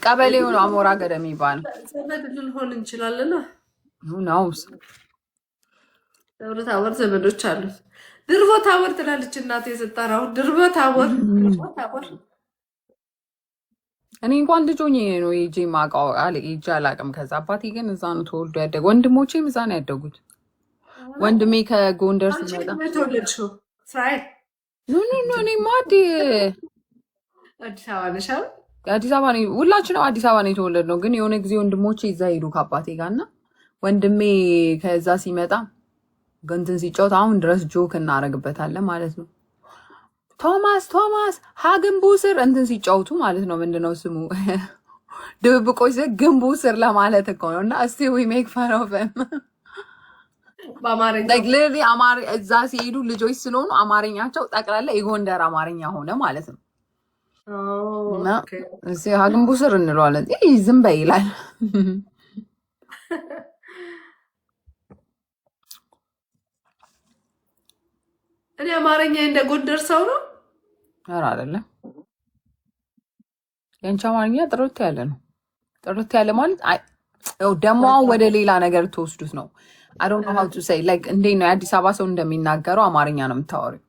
ቀበሌው ነው አሞራ ገደ የሚባለው። ዘመድ ልንሆን እንችላለን። ናውስ ደብረ ታቦር ዘመዶች አሉት። ድርቦ ታቦር ትላለች እናቴ ስጠራው። ድርቦ ታቦር እኔ እንኳን ልጅ ሆኜ ነው ሄጄ የማውቀው ሄጄ አላውቅም። ከዛ አባቴ ግን እዛ ነው ተወልዶ ያደገ። ወንድሞቼም እዛ ነው ያደጉት። ወንድሜ ከጎንደር ሲመጣ ተወለድሽው እስራኤል? ኖ እኔማ አዲስ አበባ ነሽ? አዲስ አበባ ነው። ሁላችንም አዲስ አበባ ነው የተወለድነው። ግን የሆነ ጊዜ ወንድሞቼ እዛ ሄዱ ከአባቴ ጋር እና ወንድሜ ከዛ ሲመጣ ገንትን ሲጫወት አሁን ድረስ ጆክ እናደርግበታለን ማለት ነው። ቶማስ ሀግንቡ ስር እንትን ሲጫወቱ ማለት ነው። ምንድነው ስሙ? ድብብቆች ግንቡ ስር ለማለት እኮ ነው። እና እስቲ ዊ ሜክ ፈን ኦፍ እዛ ሲሄዱ ልጆች ስለሆኑ አማርኛቸው ጠቅላላ የጎንደር አማርኛ ሆነ ማለት ነው። ሀግንቡ ስር እንለዋለን። ዝም በይ ይላል። እኔ አማርኛ እንደ ጎንደር ሰው ነው። ኧረ አይደለም። የአንቺ አማርኛ ጥርት ያለ ነው። ጥርት ያለ ማለት ደግሞ ወደ ሌላ ነገር ትወስዱት ነው። አይ ዶንት ኖ ሃው ቱ ሴይ ላይክ እንዴት ነው የአዲስ አበባ ሰው እንደሚናገረው አማርኛ ነው የምታወሪው።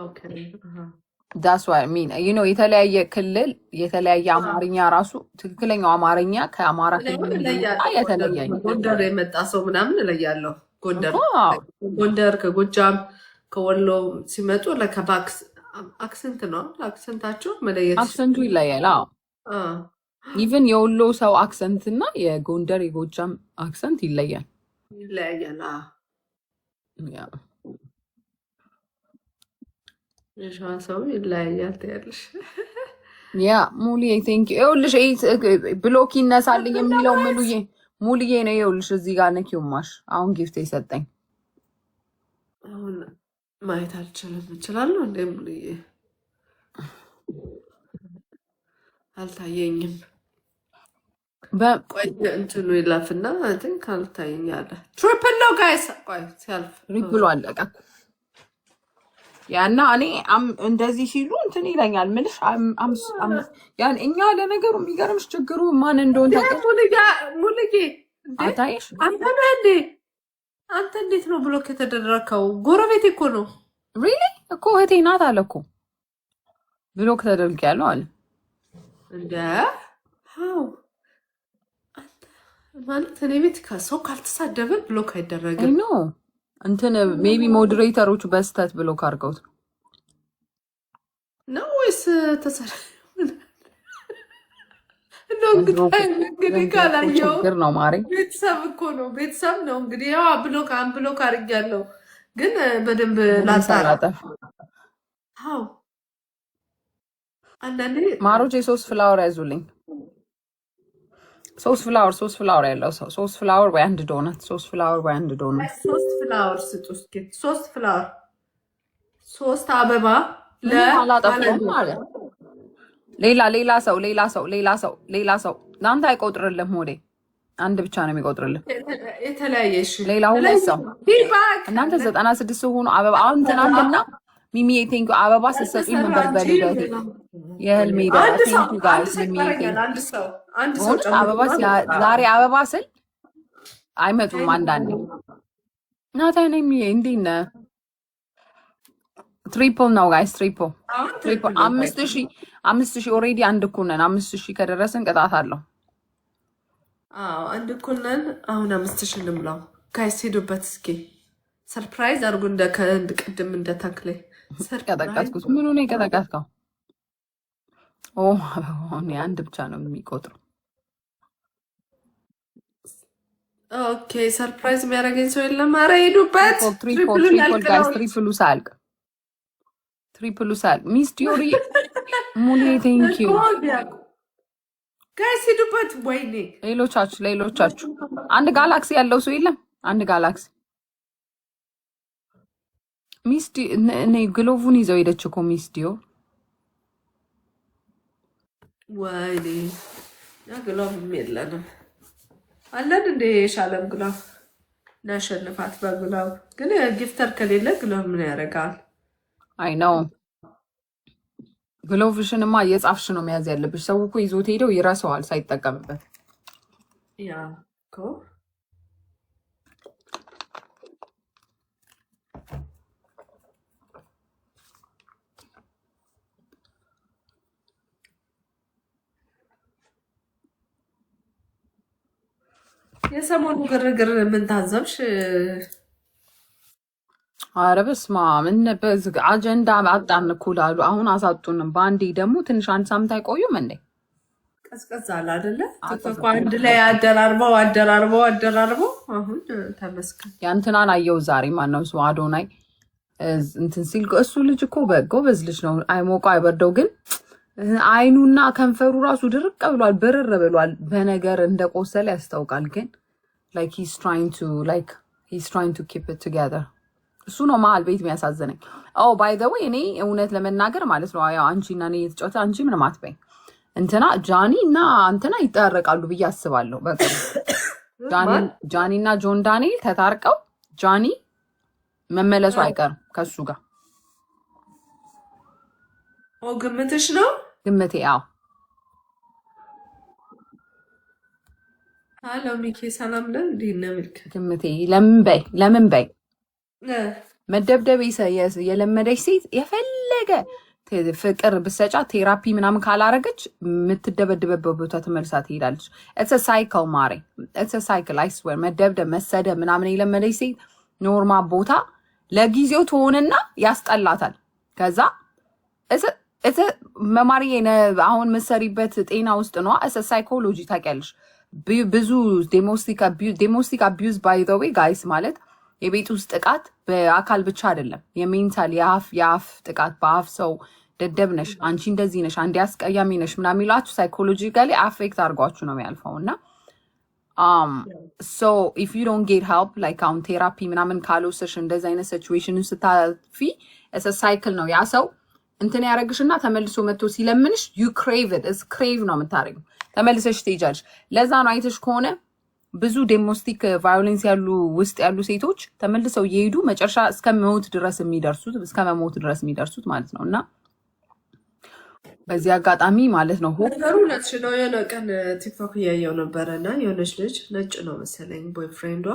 ኦኬ ዳስ ዋት ሚን ዩ ኖ የተለያየ ክልል የተለያየ አማርኛ ራሱ ትክክለኛው አማርኛ ከአማራ ክልል የተለያየ ጎንደር የመጣ ሰው ምናምን እለያለሁ። ጎንደር ከጎጃም ከወሎ ሲመጡ ለከባክስ አክሰንት ነው አክሰንታቸው መለየት አክሰንቱ ይለያል። ኢቭን የወሎ ሰው አክሰንት እና የጎንደር የጎጃም አክሰንት ይለያል። የሸዋ ሰው ይለያያል ትያለሽ። ያ ሙሉዬ ቴንክ ዩ። ይኸውልሽ ብሎክ ይነሳልኝ የሚለው ሙሉዬ ነው። ይኸውልሽ እዚህ ጋር ነኪውማሽ አሁን ጊፍት የሰጠኝ አሁን ማየት አልችልም። እችላለሁ እንዴ ሙሉዬ? አልታየኝም። ቆይ እንትኑ ይላፍና ቲንክ አልታየኛለ። ትሪፕል ነው ጋይስ። ቆይ ሲያልፍ ትሪፕሉ አለቀ ያና እኔ እንደዚህ ሲሉ እንትን ይለኛል። ምልሽ ያን እኛ ለነገሩ የሚገርምሽ ችግሩ ማን እንደሆነ ሙሉዬ አታይሽ? አንተ ነህ እንዴ? አንተ እንዴት ነው ብሎክ የተደረከው? ጎረቤት እኮ ነው። ሪሊ እኮ እህቴ ናት አለ እኮ ብሎክ ተደርጊያለሁ አለ እንደ ማለት እኔ ቤት ከሰው ካልተሳደበ ብሎክ አይደረግም። ኖ እንትን ሜቢ ሞዴሬተሮቹ በስተት ብሎክ አድርገውት ነው ወይስ ተሰራ? እንግዲህ ካላየው ችግር ነው ማሪ። ቤተሰብ እኮ ነው ቤተሰብ ነው እንግዲህ ያው ብሎክ አድርጊያለሁ፣ ግን በደንብ ላጣራጠፍ። አዎ አንዳንዴ ማሮች የሶስት ፍላወር ያዙልኝ። ሶስት ፍላወር ያለው ሰው ሶስት ፍላወር ወይ አንድ ዶናት፣ ሶስት ፍላወር ወይ አንድ ዶናት፣ ሶስት ፍላወር ስጡ እስኪ። ሶስት ፍላወር ሶስት አበባ ለአላጠፋም ማለት ሌላ ሰው ለአንተ አይቆጥርልም። ሆዴ አንድ ብቻ ነው የሚቆጥርልህ። የተለያየ ሌላ ሁለት ሰው እናንተ 96 ሰው ሆኖ አበባ አሁን ትናንትና ሚሚ ቴንክ አበባ ስትሰጡኝ ነበር በልደቴ የህልሜ ቴንክ ጋይስ ሚሚ አበባ ዛሬ አበባ ስል አይመጡም አንዳንዴ ናታ ነኝ እንዴት ነህ? ትሪፕል ነው ጋይስ ትሪፕል 5,000 ኦልሬዲ አንድ እኩል ነን። 5,000 ከደረስን ቅጣት አለው። አንድ እኩል ነን። አሁን 5,000 ልምላው ጋይስ ሄዱበት እስኪ ሰርፕራይዝ አድርጉ። ቅድም እንደታክሌ ቀጠቀጥኩት። ምኑ ነው የቀጠቀጥከው? አንድ ብቻ ነው የሚቆጥረው። ኦኬ ሰርፕራይዝ የሚያደርገኝ ሰው የለም። ኧረ ሄዱበት። ትሪፕሉ ሳልቅ ሚስ ዲዮሪ ሙሉ ቴንክ ዩ ጋይስ ሄዱበት። ወይኔ ሌሎቻችሁ አንድ ጋላክሲ ያለው ሰው የለም? አንድ ጋላክሲ ሚስቲ እኔ ግሎቡን ይዘው ሄደች እኮ ሚስ ዲዮ። ወይኔ ግሎብ የለንም አለን እንደ የሻለም ግሎብ እናሸንፋት በግሎብ ግን ጊፍተር ከሌለ ግሎብ ምን ያደርጋል? አይ ነው ግሎቭሽንማ እየጻፍሽ ነው መያዝ ያለብሽ። ሰው እኮ ይዞት ሄደው ይረሳዋል ሳይጠቀምበት። ያ እኮ የሰሞኑ ግርግር ምን ታዘብሽ? ኧረ በስመ አብ አጀንዳ አጣን እኮ ላሉ አሁን አሳጡንም። በአንዴ ደግሞ ትንሽ አንድ ሳምንት አይቆዩም እንዴ? ቀዝቀዝ አለ አይደለ? ቲክቶክ አንድ ላይ አደራርበው አሁን ተመስገን። ያንትናን አየው ዛሬ ማነው እሱ አዶናይ እንትን ሲል እሱ ልጅ እኮ ጎበዝ ልጅ ነው። አይሞቀው አይበርደው፣ ግን አይኑና ከንፈሩ ራሱ ድርቅ ብሏል፣ ብርር ብሏል። በነገር እንደቆሰለ ያስታውቃል። ግን like he's trying to keep it together። እሱ ነው መሀል ቤት የሚያሳዝነኝ። ባይ ዘ ወይ እኔ እውነት ለመናገር ማለት ነው ያው አንቺና እኔ የተጫወተ አንቺ ምንም አትበይኝ። እንትና ጃኒ እና እንትና ይጣረቃሉ ብዬ አስባለሁ። በቃ ጃኒ እና ጆን ዳንኤል ተታርቀው ጃኒ መመለሱ አይቀርም ከሱ ጋር። ግምትሽ ነው? ግምቴ አዎ። አሎ ሚኪ ሰላም ነን። እንዴት ነህ? ግምቴ ለምን በይ መደብደብ የለመደች ሴት የፈለገ ፍቅር ብሰጫት ቴራፒ ምናምን ካላረገች የምትደበድበበት ቦታ ተመልሳ ትሄዳለች። ኢትስ ሳይክል ማሬ፣ ኢትስ ሳይክል አይስዌር። መደብደብ መሰደብ ምናምን የለመደች ሴት ኖርማል ቦታ ለጊዜው ትሆንና ያስጠላታል። ከዛ መማሪ አሁን መሰሪበት ጤና ውስጥ ነው። ኢትስ ሳይኮሎጂ ታውቂያለሽ። ብዙ ዴሞስቲክ አቢዩዝ ባይ ዘ ዌይ ጋይስ ማለት የቤት ውስጥ ጥቃት በአካል ብቻ አይደለም፣ የሜንታል የአፍ ጥቃት በአፍ ሰው ደደብ ነሽ፣ አንቺ እንደዚህ ነሽ፣ አንዴ አስቀያሚ ነሽ ምናምን የሚሏችሁ ሳይኮሎጂካሊ አፌክት አድርጓችሁ ነው የሚያልፈው። እና ሶ ኢፍ ዩ ዶንት ጌት ሄልፕ ላይክ አሁን ቴራፒ ምናምን ካልወሰድሽ እንደዚህ አይነት ሲቹዌሽንን ስታልፊ ሳይክል ነው። ያ ሰው እንትን ያደረግሽና ተመልሶ መጥቶ ሲለምንሽ ዩ ክሬቭ ኢት እስ ክሬቭ ነው የምታደርጊው፣ ተመልሰሽ ትሄጃለሽ። ለዛ ነው አይተሽ ከሆነ ብዙ ዴሞስቲክ ቫዮሌንስ ያሉ ውስጥ ያሉ ሴቶች ተመልሰው እየሄዱ መጨረሻ እስከ መሞት ድረስ የሚደርሱት ማለት ነው። እና በዚህ አጋጣሚ ማለት ነው ሁለትሽ ነው የሆነ ቀን ቲክቶክ እያየው ነበረ እና የሆነች ልጅ ነጭ ነው መሰለኝ ቦይፍሬንዷ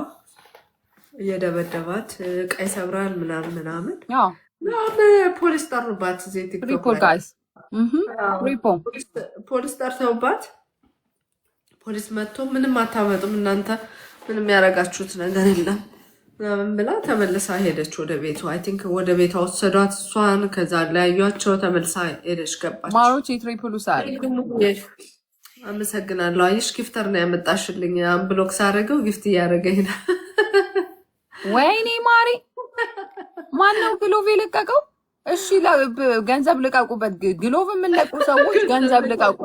እየደበደባት ቀይ ሰብራል ምናምን ፖሊስ ጠሩባት። ፖሊስ ጠርተውባት ፖሊስ መጥቶ ምንም አታመጡም እናንተ ምንም ያደረጋችሁት ነገር የለም ምናምን ብላ ተመልሳ ሄደች ወደ ቤቷ። አይ ቲንክ ወደ ቤቷ ወሰዷት እሷን። ከዛ ለያዩቸው ተመልሳ ሄደች ገባች። ማሮች የትሪፕሉሳሪ አመሰግናለሁ። አይሽ ጊፍተር ነው ያመጣሽልኝ። አንብሎክ ሳደርገው ጊፍት እያደረገኝ ነው። ወይኔ ማሪ ማነው ግሎቭ የለቀቀው? እሺ ገንዘብ ልቀቁበት። ግሎቭ የምንለቁ ሰዎች ገንዘብ ልቀቁ።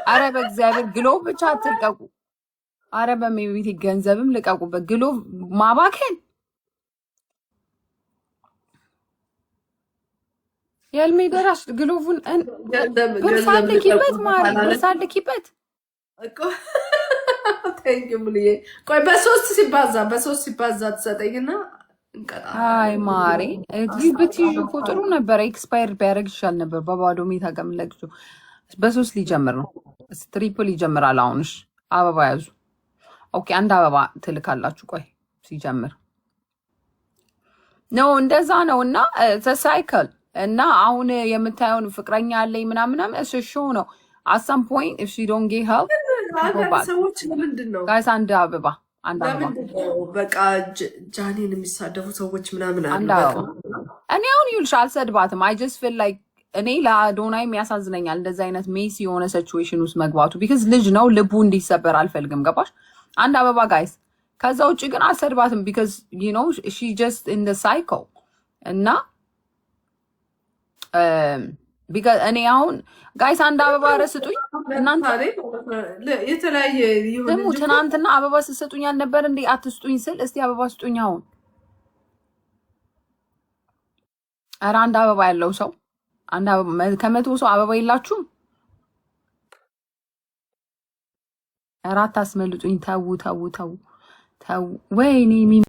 አረ በእግዚአብሔር ግሎቭ ብቻ አትልቀቁ። አረ በሜቢቲ ገንዘብም ልቀቁበት። ግሎቭ ማባከን የልሜ ደራሽ ግሎቭን ብርሳልኪበት ማሪ ብርሳልኪበት። ቆይ በሶስት ሲባዛ ትሰጠኝና አይ ማሬ ብትይዙ እኮ ጥሩ ነበረ። ኤክስፓየር ቢያደርግ ይሻል ነበር። በባዶ ሜታ ከምለቅሱ በሶስት ሊጀምር ነው። ትሪፕል ይጀምራል። አሁንሽ አበባ ያዙ። ኦኬ አንድ አበባ ትልካላችሁ። ቆይ ሲጀምር ነው እንደዛ ነው። እና ሳይክል እና አሁን የምታየውን ፍቅረኛ አለኝ ምናምን እሺ ነው። አሳም ፖይንት ኢፍ ሺ ዶንት ጌት ሄልፕ ሰዎች ምንድን ነው ጋይስ አንድ አበባ በቃ ጃኒን የሚሳደቡ ሰዎች ምናምን አሉ። እኔ አሁን ይልሽ አልሰድባትም። አይ ጀስት ፊል ላይክ እኔ ለአዶናይም ያሳዝነኛል እንደዚህ አይነት ሜሲ የሆነ ሲቹዌሽን ውስጥ መግባቱ። ቢካዝ ልጅ ነው ልቡ እንዲሰበር አልፈልግም። ገባሽ? አንድ አበባ ጋይስ። ከዛ ውጭ ግን አልሰድባትም። ቢካዝ ዩ ኖ ሺ ጀስት ኢን ዘ ሳይክል እና ቢካዝ እኔ አሁን ጋይስ አንድ አበባ ረስጡኝ እናንተ የተለያየ ደግሞ ትናንትና አበባ ስሰጡኝ አልነበር እንዴ? አትስጡኝ ስል እስቲ አበባ ስጡኝ። አሁን ኧረ አንድ አበባ ያለው ሰው አንድ አበባ ከመቶ ሰው አበባ የላችሁም? ኧረ አታስመልጡኝ። ተው ወይኔ